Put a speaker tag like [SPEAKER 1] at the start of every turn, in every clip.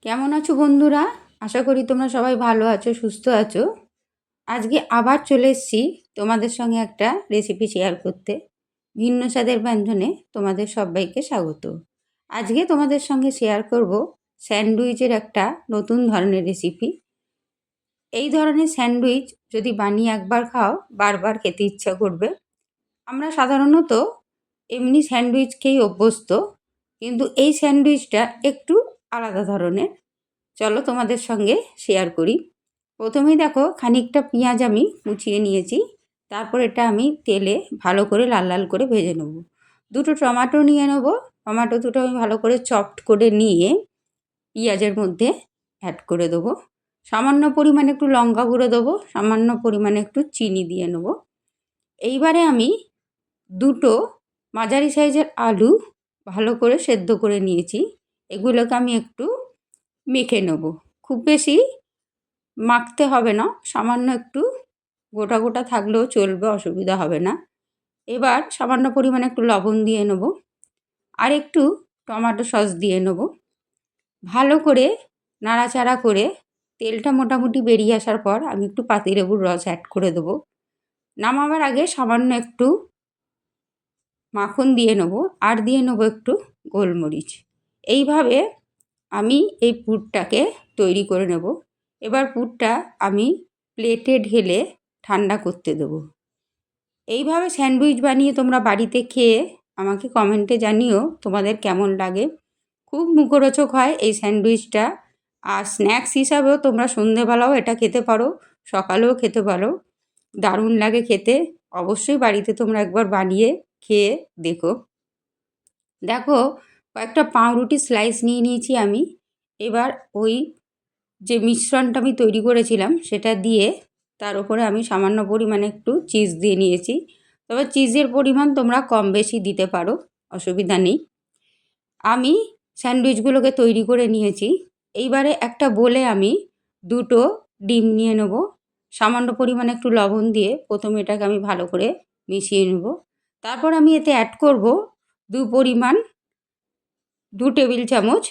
[SPEAKER 1] কেমন আছো বন্ধুরা? আশা করি তোমরা সবাই ভালো আছো, সুস্থ আছো। আজকে আবার চলে এসেছি তোমাদের সঙ্গে একটা রেসিপি শেয়ার করতে। ভিন্ন স্বাদের ব্যঞ্জনে তোমাদের সবাইকে স্বাগত। আজকে তোমাদের সঙ্গে শেয়ার করব স্যান্ডউইচের একটা নতুন ধরনের রেসিপি। এই ধরনের স্যান্ডউইচ যদি বানিয়ে একবার খাও, বারবার খেতে ইচ্ছা করবে। আমরা সাধারণত এমনি স্যান্ডউইচ খেয়েই অভ্যস্ত, কিন্তু এই স্যান্ডউইচটা একটু আলাদা ধরনের। চলো তোমাদের সঙ্গে শেয়ার করি। প্রথমেই দেখো, খানিকটা পেঁয়াজ আমি কুচিয়ে নিয়েছি। তারপর এটা আমি তেলে ভালো করে লাল লাল করে ভেজে নেব। দুটো টমেটো নিয়ে নেব। টমেটো দুটো আমি ভালো করে চপড করে নিয়ে পেঁয়াজের মধ্যে অ্যাড করে দেবো। সামান্য পরিমাণে একটু লঙ্কা গুঁড়ো দেবো, সামান্য পরিমাণে একটু চিনি দিয়ে নেব। এইবারে আমি দুটো মাঝারি সাইজের আলু ভালো করে সেদ্ধ করে নিয়েছি। এগুলোকে আমি একটু মেখে নেব। খুব বেশি মাখতে হবে না, সামান্য একটু গোটা গোটা থাকলেও চলবে, অসুবিধা হবে না। এবার সামান্য পরিমাণে একটু লবণ দিয়ে নেব, আর একটু টমেটো সস দিয়ে নেব। ভালো করে নাড়াচাড়া করে তেলটা মোটামুটি বেরিয়ে আসার পর আমি একটু পাতিলেবুর রস অ্যাড করে দেবো। নামাবার আগে সামান্য একটু মাখন দিয়ে নেব, আর দিয়ে নেব একটু গোলমরিচ। এইভাবে আমি এই পুরটাকে তৈরি করে নেব। এবার পুরটা আমি প্লেটে ঢেলে ঠান্ডা করতে দেবো। এইভাবে স্যান্ডউইচ বানিয়ে তোমরা বাড়িতে খেয়ে আমাকে কমেন্টে জানিও তোমাদের কেমন লাগে। খুব মুখরোচক হয় এই স্যান্ডউইচটা। আর স্ন্যাক্স হিসাবেও তোমরা সন্ধেবেলাও এটা খেতে পারো, সকালেও খেতে পারো। দারুণ লাগে খেতে। অবশ্যই বাড়িতে তোমরা একবার বানিয়ে খেয়ে দেখো। দেখো, কয়েকটা পাউরুটি স্লাইস নিয়ে নিয়েছি আমি। এবার ওই যে মিশ্রণটা আমি তৈরি করেছিলাম সেটা দিয়ে তার উপরে আমি সামান্য পরিমাণে একটু চিজ দিয়ে নিয়েছি। তবে চিজের পরিমাণ তোমরা কম বেশি দিতে পারো, অসুবিধা নেই। আমি স্যান্ডউইচগুলোকে তৈরি করে নিয়েছি। এইবারে একটা বোলে আমি দুটো ডিম নিয়ে নেব। সামান্য পরিমাণে একটু লবণ দিয়ে প্রথমে এটাকে আমি ভালো করে মিশিয়ে নেব। তারপর আমি এতে অ্যাড করব দু টেবিল চামচ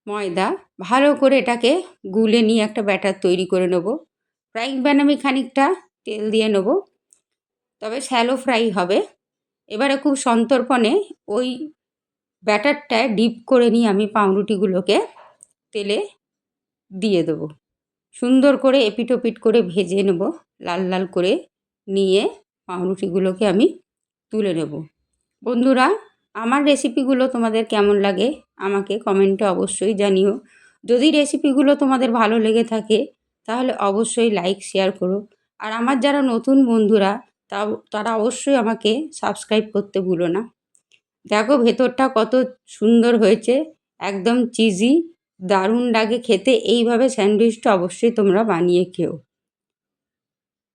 [SPEAKER 1] ময়দা। ভালো করে এটাকে গুলে নিয়ে একটা ব্যাটার তৈরি করে নেব। ফ্রাইং প্যান আমি খানিকটা তেল দিয়ে নেব, তবে শ্যালো ফ্রাই হবে। এবারে খুব সন্তর্পণে ওই ব্যাটারটায় ডিপ করে নিয়ে আমি পাউরুটিগুলোকে তেলে দিয়ে দেবো। সুন্দর করে এপিট ওপিট করে ভেজে নেব, লাল লাল করে নিয়ে পাউরুটিগুলোকে আমি তুলে নেব। বন্ধুরা, আমার রেসিপিগুলো তোমাদের কেমন লাগে আমাকে কমেন্টে অবশ্যই জানিও। যদি রেসিপিগুলো তোমাদের ভালো লেগে থাকে তাহলে অবশ্যই লাইক শেয়ার করো। আর আমার যারা নতুন বন্ধুরা তারা অবশ্যই আমাকে সাবস্ক্রাইব করতে ভুলো না। দেখো ভেতরটা কত সুন্দর হয়েছে, একদম চিজি, দারুণ লাগে খেতে। এইভাবে স্যান্ডউইচটা অবশ্যই তোমরা বানিয়ে খেও।